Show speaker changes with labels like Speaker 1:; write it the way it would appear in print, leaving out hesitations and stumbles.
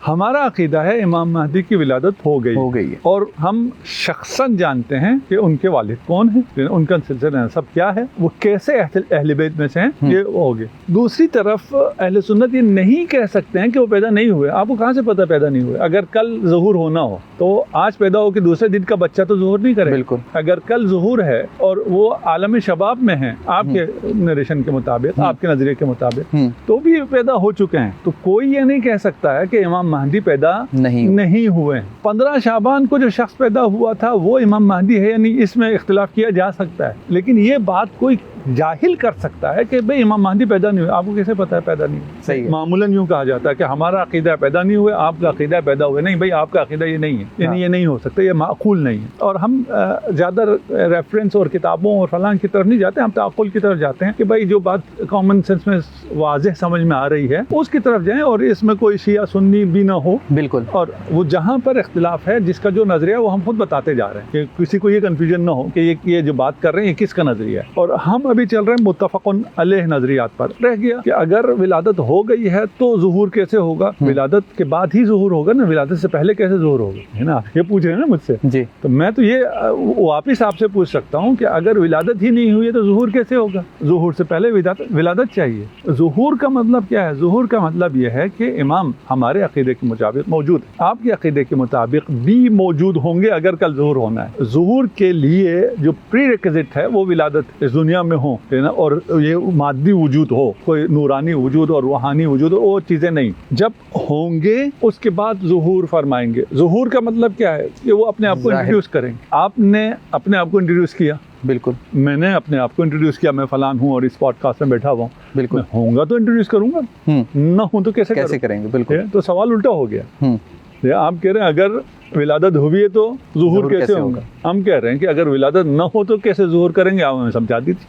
Speaker 1: ہمارا عقیدہ ہے امام مہدی کی ولادت ہو گئی
Speaker 2: ہے
Speaker 1: اور ہم شخصاً جانتے ہیں کہ ان کے والد کون ہیں، ان کا سلسلہ نسب کیا ہے، وہ کیسے اہل بیت میں سے ہیں، یہ ہو گئے۔ دوسری طرف اہل سنت یہ نہیں کہہ سکتے ہیں کہ وہ پیدا نہیں ہوئے۔ آپ کو کہاں سے پتہ پیدا نہیں ہوئے؟ اگر کل ظہور ہونا ہو تو آج پیدا ہو کہ دوسرے دن کا بچہ تو ظہور نہیں کرے۔
Speaker 2: بالکل۔
Speaker 1: اگر کل ظہور ہے اور وہ عالم شباب میں ہیں آپ کے نریشن کے مطابق، آپ کے نظریے کے مطابق، تو بھی پیدا ہو چکے ہیں، تو کوئی یہ نہیں کہہ سکتا ہے کہ امام مہدی پیدا نہیں ہوئے۔ 15 شعبان کو جو شخص پیدا ہوا تھا وہ امام مہدی ہے یا نہیں، اس میں اختلاف کیا جا سکتا ہے، لیکن یہ بات کوئی جاہل کر سکتا ہے کہ بھئی امام مہدی پیدا نہیں ہوئے۔ آپ کو کیسے پتا ہے پیدا نہیں ہوئے؟
Speaker 2: صحیح ہے۔
Speaker 1: معمولاً یوں کہا جاتا ہے کہ ہمارا عقیدہ پیدا نہیں ہوئے، آپ کا عقیدہ پیدا ہوئے۔ نہیں بھئی، آپ کا عقیدہ یہ نہیں ہے، یعنی یہ نہیں ہو سکتا، یہ معقول نہیں ہے۔ اور ہم زیادہ ریفرنس اور کتابوں اور فلاں کی طرف نہیں جاتے، ہم تعقل کی طرف جاتے ہیں کہ بھئی جو بات کامن سینس میں واضح سمجھ میں آ رہی ہے اس کی طرف جائیں، اور اس میں کوئی شیعہ سنی بھی نہ ہو۔
Speaker 2: بالکل۔
Speaker 1: اور وہ جہاں پر اختلاف ہے، جس کا جو نظریہ ہے وہ ہم خود بتاتے جا رہے ہیں کہ کسی کو یہ کنفیوژن نہ ہو کہ یہ جو بات کر رہے ہیں یہ کس کا نظریہ ہے۔ اور ہم ابھی چل رہے ہیں متفق علیہ نظریات پر۔ رہ گیا کہ اگر ولادت ہو گئی ہے تو ظہور کیسے ہوگا؟ ولادت کے بعد ہی ظہور ہوگا نا، ولادت سے پہلے کیسے ظہور ہوگا، ہے نا؟ یہ پوچھ رہے ہیں نا مجھ سے
Speaker 2: جی۔
Speaker 1: تو میں تو یہ واپس آپ سے پوچھ سکتا ہوں کہ اگر ولادت ہی نہیں ہوئی ہے تو ظہور کیسے ہوگا؟ ظہور سے پہلے ولادت چاہیے۔ ظہور کا مطلب کیا ہے؟ ظہور کا مطلب یہ ہے کہ امام ہمارے عقیدے کے مطابق موجود ہے، آپ کے عقیدے کے مطابق بھی موجود ہوں گے اگر کل ظہور ہونا ہے۔ ظہور کے لیے جو پری ریکوزٹ ہے وہ ولادت اس دنیا میں ہو، ہے نا، اور یہ مادی وجود ہو، کوئی نورانی وجود اور روحانی وجود ہو، وہ چیزیں نہیں۔ جب ہوں گے اس کے بعد ظہور فرمائیں گے۔ ظہور کا مطلب کیا ہے؟ کہ وہ اپنے آپ کو انٹروڈیوس کریں گے۔ آپ نے اپنے آپ کو انٹروڈیوس کیا،
Speaker 2: بالکل۔
Speaker 1: میں نے اپنے آپ کو انٹروڈیوس کیا، میں فلان ہوں اور اس پوڈ کاسٹ میں بیٹھا ہوا ہوں۔
Speaker 2: بالکل۔
Speaker 1: میں ہوں گا تو انٹروڈیوس کروں گا، نہ ہوں تو کیسے
Speaker 2: کریں گے؟ بالکل۔
Speaker 1: تو سوال الٹا ہو گیا۔ آپ کہہ رہے ہیں اگر ولادت ہوئی ہے تو ظہور کیسے ہوگا؟ ہم کہہ رہے ہیں کہ اگر ولادت نہ ہو تو کیسے ظہور کریں گے؟ آپ ہمیں سمجھا دیجیے۔